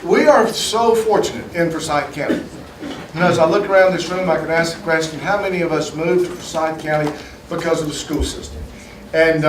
We are so fortunate in Forsyth County. And as I look around this room, I can ask the question, how many of us moved to Forsyth County because of the school system? And,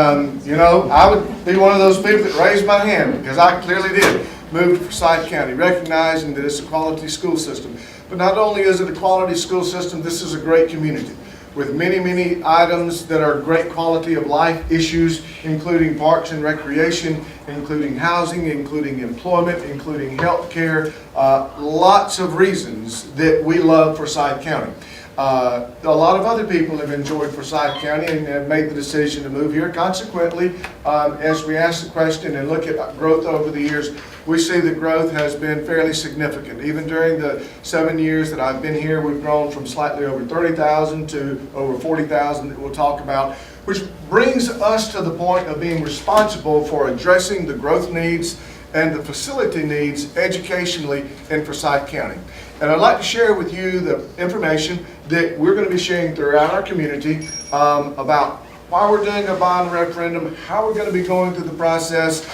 you know, I would be one of those people that raised my hand, because I clearly did move to Forsyth County, recognizing that it's a quality school system. But not only is it a quality school system, this is a great community with many, many items that are great quality of life issues, including parks and recreation, including housing, including employment, including health care, lots of reasons that we love Forsyth County. A lot of other people have enjoyed Forsyth County and have made the decision to move here. Consequently, as we ask the question and look at growth over the years, we see that growth has been fairly significant. Even during the 7 years that I've been here, we've grown from slightly over 30,000 to over 40,000 that we'll talk about, which brings us to the point of being responsible for addressing the growth needs and the facility needs educationally in Forsyth County. And I'd like to share with you the information that we're going to be sharing throughout our community about why we're doing a bond referendum, how we're going to be going through the process,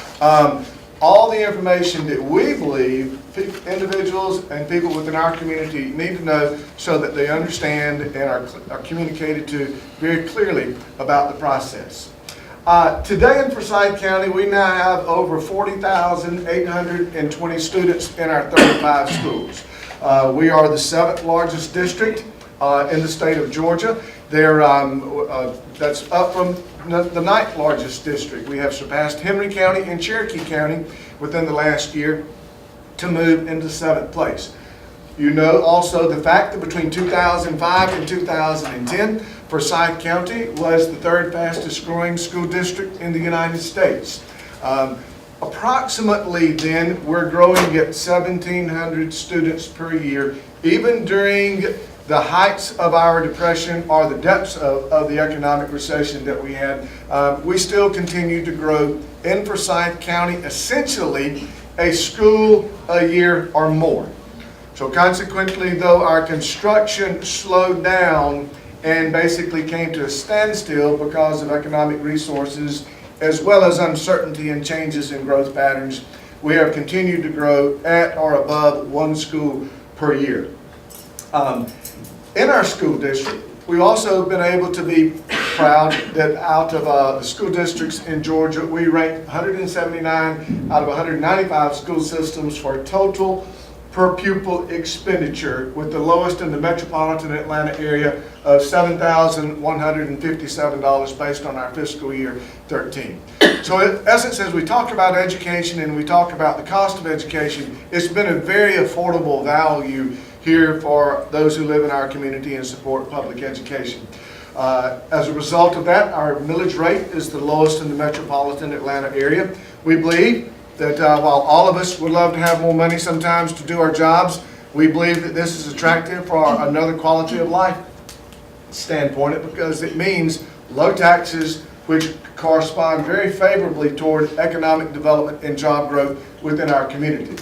all the information that we believe individuals and people within our community need to know so that they understand and are communicated to very clearly about the process. Today in Forsyth County, we now have over 40,820 students in our 35 schools. We are the 7th largest district in the state of Georgia. That's up from the 9th largest district. We have surpassed Henry County and Cherokee County within the last year to move into 7th place. You know also the fact that between 2005 and 2010, Forsyth County was the 3rd fastest growing school district in the United States. Approximately then, we're growing at 1,700 students per year, even during the heights of our depression or the depths of the economic recession that we had. We still continue to grow in Forsyth County, essentially a school a year or more. So consequently, though our construction slowed down and basically came to a standstill because of economic resources as well as uncertainty and changes in growth patterns, we have continued to grow at or above 1 school per year. In our school district, we've also been able to be proud that out of the school districts in Georgia, we ranked 179 out of 195 school systems for total per pupil expenditure, with the lowest in the metropolitan Atlanta area of $7,157 based on our fiscal year 13. So in essence, as we talk about education and we talk about the cost of education, it's been a very affordable value here for those who live in our community and support public education. As a result of that, our millage rate is the lowest in the metropolitan Atlanta area. We believe that while all of us would love to have more money sometimes to do our jobs, we believe that this is attractive for another quality of life standpoint, because it means low taxes, which correspond very favorably toward economic development and job growth within our community.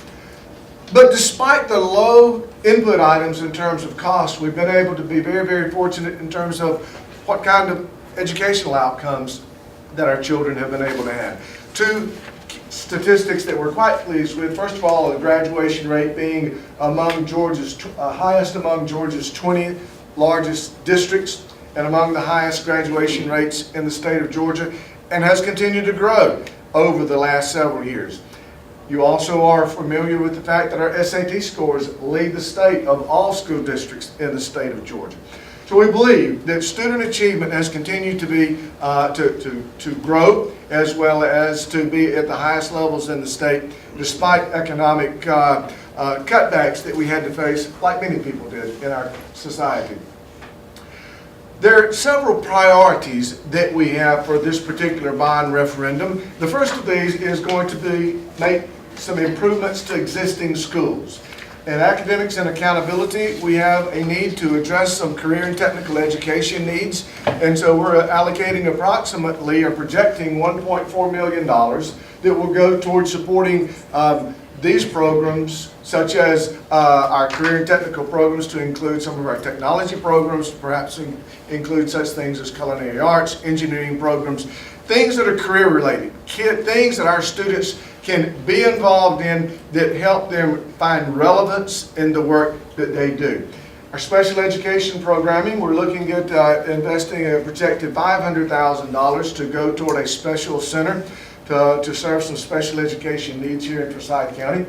But despite the low input items in terms of cost, we've been able to be very, very fortunate in terms of what kind of educational outcomes that our children have been able to have. 2 statistics that we're quite pleased with. First of all, the graduation rate being among Georgia's highest among Georgia's 20 largest districts and among the highest graduation rates in the state of Georgia, and has continued to grow over the last several years. You also are familiar with the fact that our SAT scores lead the state of all school districts in the state of Georgia. So we believe that student achievement has continued to be to grow, as well as to be at the highest levels in the state, despite economic cutbacks that we had to face, like many people did in our society. There are several priorities that we have for this particular bond referendum. The first of these is going to be make some improvements to existing schools. In academics and accountability, we have a need to address some career and technical education needs, and so we're allocating approximately or projecting $1.4 million that will go towards supporting these programs, such as our career and technical programs, to include some of our technology programs, perhaps include such things as culinary arts, engineering programs, things that are career related, things that our students can be involved in that help them find relevance in the work that they do. Our special education programming, we're looking at investing a projected $500,000 to go toward a special center to serve some special education needs here in Forsyth County.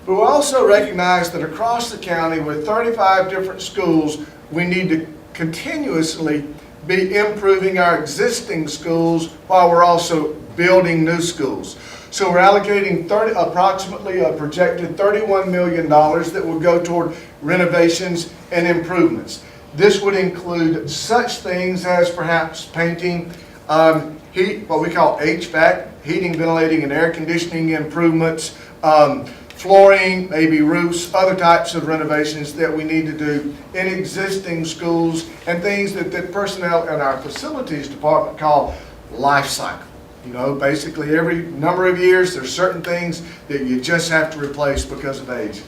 But we also recognize that across the county with 35 different schools, we need to continuously be improving our existing schools while we're also building new schools. So we're allocating approximately a projected $31 million that will go toward renovations and improvements. This would include such things as perhaps painting, what we call HVAC, heating, ventilating, and air conditioning improvements, flooring, maybe roofs, other types of renovations that we need to do in existing schools, and things that personnel in our facilities department call life cycle. You know, basically every number of years there's certain things that you just have to replace because of age.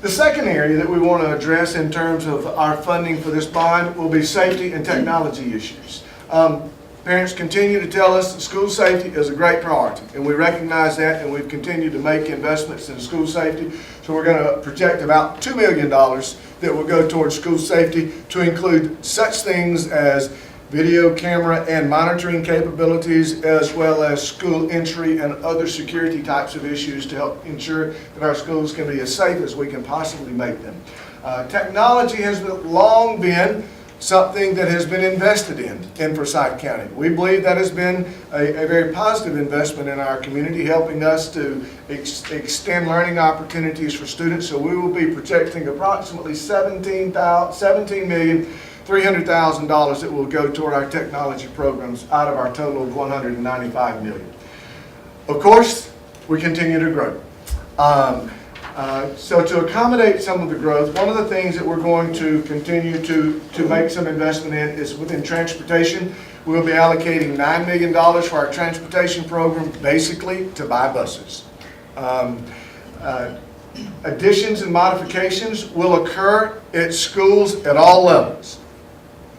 The second area that we want to address in terms of our funding for this bond will be safety and technology issues. Parents continue to tell us that school safety is a great priority, and we recognize that, and we've continued to make investments in school safety. So we're going to project about $2 million that will go towards school safety to include such things as video camera and monitoring capabilities, as well as school entry and other security types of issues to help ensure that our schools can be as safe as we can possibly make them. Technology has long been something that has been invested in Forsyth County. We believe that has been a very positive investment in our community, helping us to extend learning opportunities for students. So we will be projecting approximately $17,300,000 that will go toward our technology programs out of our total of $195 million. Of course, we continue to grow. So to accommodate some of the growth, one of the things that we're going to continue to make some investment in is within transportation. We'll be allocating $9 million for our transportation program, basically to buy buses. Additions and modifications will occur at schools at all levels.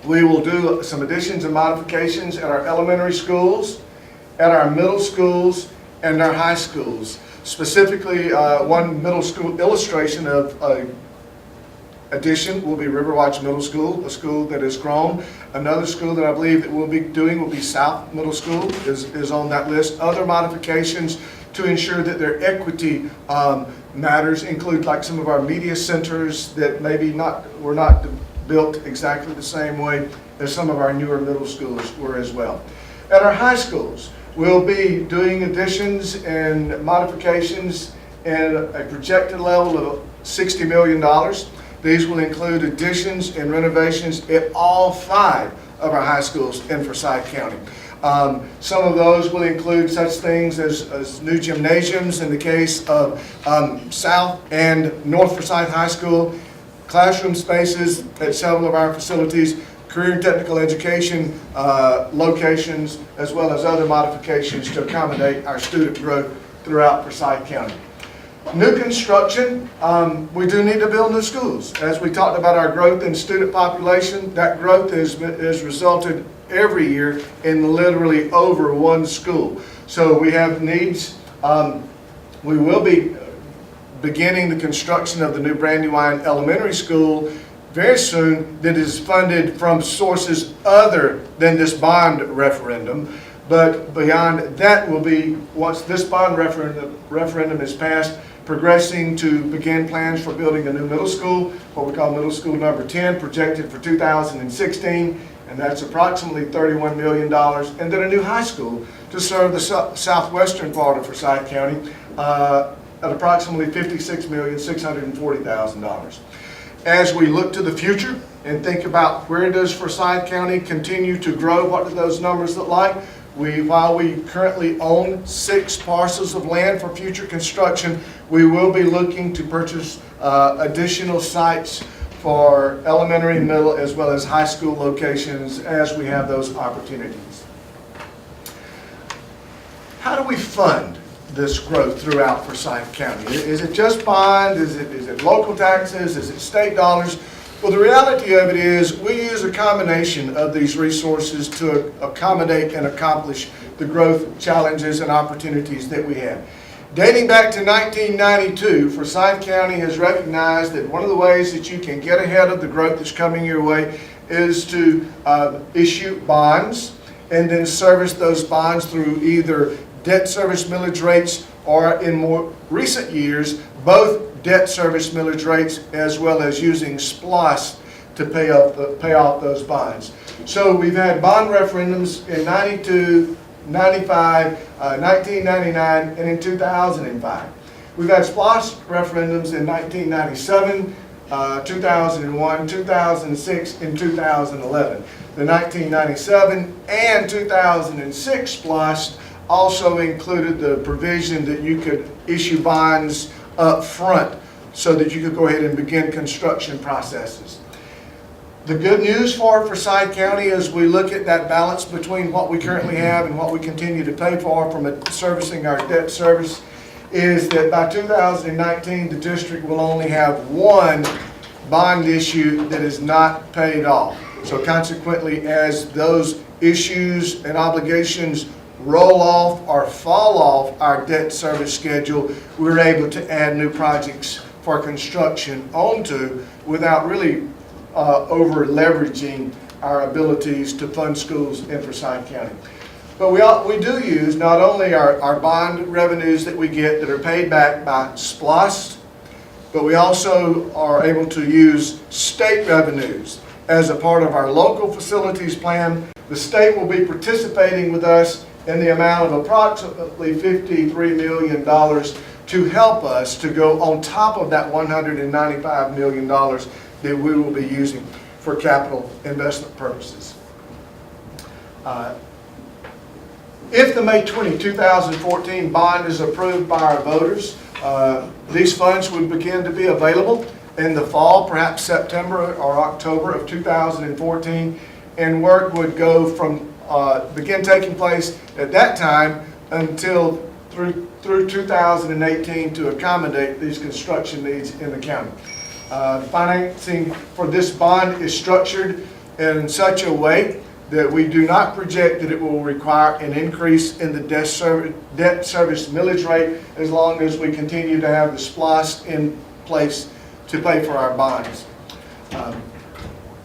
We will do some additions and modifications at our elementary schools, at our middle schools, and our high schools. Specifically, one middle school illustration of addition will be Riverwatch Middle School, a school that has grown. Another school that I believe that we'll be doing will be South Middle School, is on that list. Other modifications to ensure that their equity matters include like some of our media centers that maybe were not built exactly the same way as some of our newer middle schools were as well. At our high schools, we'll be doing additions and modifications at a projected level of $60 million. These will include additions and renovations at all 5 of our high schools in Forsyth County. Some of those will include such things as new gymnasiums in the case of South and North Forsyth High School, classroom spaces at several of our facilities, career and technical education locations, as well as other modifications to accommodate our student growth throughout Forsyth County. New construction, we do need to build new schools. As we talked about our growth in student population, that growth has resulted every year in literally over one school. So we have needs. We will be beginning the construction of the new Brandywine Elementary School very soon that is funded from sources other than this bond referendum. But beyond that will be, once this bond referendum is passed, progressing to begin plans for building a new middle school, what we call middle school number 10, projected for 2016, and that's approximately $31 million. And then a new high school to serve the southwestern part of Forsyth County at approximately $56,640,000. As we look to the future and think about where does Forsyth County continue to grow, what do those numbers look like? While we currently own 6 parcels of land for future construction, we will be looking to purchase additional sites for elementary, middle, as well as high school locations as we have those opportunities. How do we fund this growth throughout Forsyth County? Is it just bond? Is it local taxes? Is it state dollars? Well, the reality of it is we use a combination of these resources to accommodate and accomplish the growth challenges and opportunities that we have. Dating back to 1992, Forsyth County has recognized that one of the ways that you can get ahead of the growth that's coming your way is to issue bonds and then service those bonds through either debt service millage rates or, in more recent years, both debt service millage rates as well as using SPLOST to pay off those bonds. So we've had bond referendums in 92, 95, 1999, and in 2005. We've had SPLOST referendums in 1997, 2001, 2006, and 2011. The 1997 and 2006 SPLOST also included the provision that you could issue bonds up front so that you could go ahead and begin construction processes. The good news for Forsyth County as we look at that balance between what we currently have and what we continue to pay for from servicing our debt service is that by 2019 the district will only have one bond issue that is not paid off. So consequently, as those issues and obligations roll off or fall off our debt service schedule, we're able to add new projects for construction onto without really over leveraging our abilities to fund schools in Forsyth County. But we do use not only our bond revenues that we get that are paid back by SPLOST, but we also are able to use state revenues as a part of our local facilities plan. The state will be participating with us in the amount of approximately $53 million to help us to go on top of that $195 million that we will be using for capital investment purposes. If the May 20, 2014 bond is approved by our voters, these funds would begin to be available in the fall, perhaps September or October of 2014, and work would go from begin taking place at that time until through 2018 to accommodate these construction needs in the county. Financing for this bond is structured in such a way that we do not project that it will require an increase in the debt service millage rate as long as we continue to have the SPLOST in place to pay for our bonds.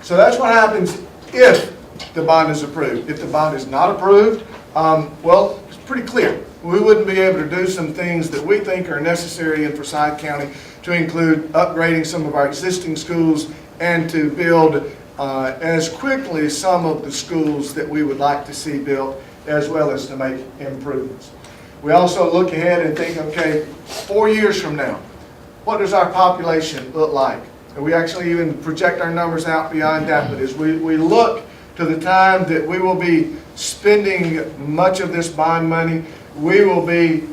So that's what happens if the bond is approved. If the bond is not approved, well, it's pretty clear. We wouldn't be able to do some things that we think are necessary in Forsyth County to include upgrading some of our existing schools and to build as quickly some of the schools that we would like to see built, as well as to make improvements. We also look ahead and think, okay, 4 years from now, what does our population look like? And we actually even project our numbers out beyond that, but as we look to the time that we will be spending much of this bond money, we will be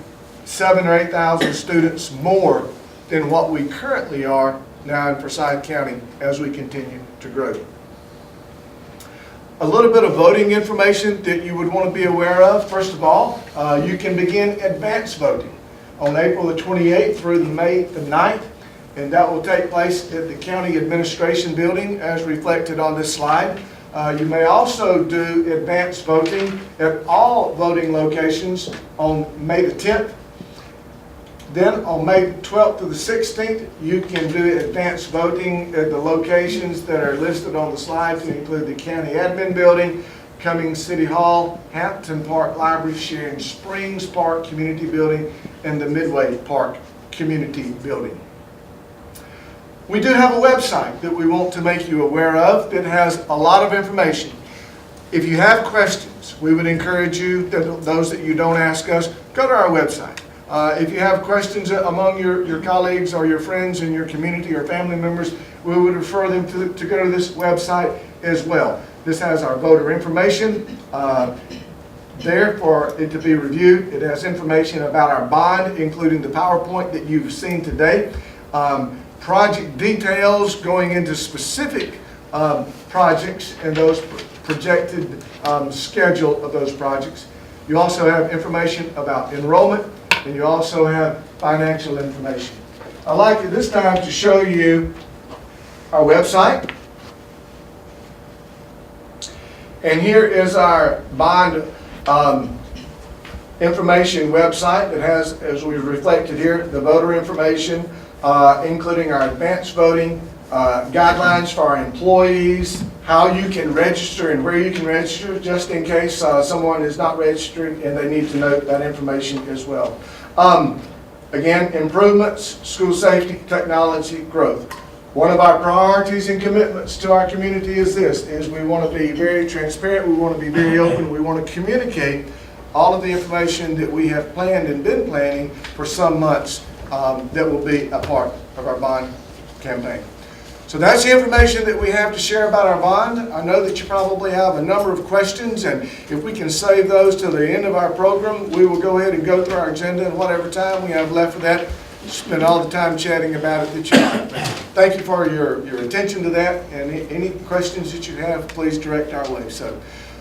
7,000 or 8,000 students more than what we currently are now in Forsyth County as we continue to grow. A little bit of voting information that you would want to be aware of. First of all, you can begin advance voting on April the 28th through May the 9th, and that will take place at the County Administration Building as reflected on this slide. You may also do advance voting at all voting locations on May the 10th. Then on May 12th to the 16th, you can do advance voting at the locations that are listed on the slide to include the County Admin Building, Cummings City Hall, Hampton Park Library, Sharon Springs Park Community Building, and the Midway Park Community Building. We do have a website that we want to make you aware of that has a lot of information. If you have questions, we would encourage you, those that you don't ask us, go to our website. If you have questions among your colleagues or your friends in your community or family members, we would refer them to go to this website as well. This has our voter information there for it to be reviewed. It has information about our bond, including the PowerPoint that you've seen today. Project details going into specific projects and those projected schedule of those projects. You also have information about enrollment, and you also have financial information. I'd like at this time to show you our website. And here is our bond information website that has, as we've reflected here, the voter information, including our advanced voting, guidelines for our employees, how you can register and where you can register, just in case someone is not registered and they need to know that information as well. Again, improvements, school safety, technology, growth. One of our priorities and commitments to our community is this, is we want to be very transparent, we want to be very open, we want to communicate all of the information that we have planned and been planning for some months that will be a part of our bond campaign. So that's the information that we have to share about our bond. I know that you probably have a number of questions, and if we can save those till the end of our program, we will go ahead and go through our agenda, and whatever time we have left for that, spend all the time chatting about it that you like. Thank you for your attention to that, and any questions that you have, please direct our way. So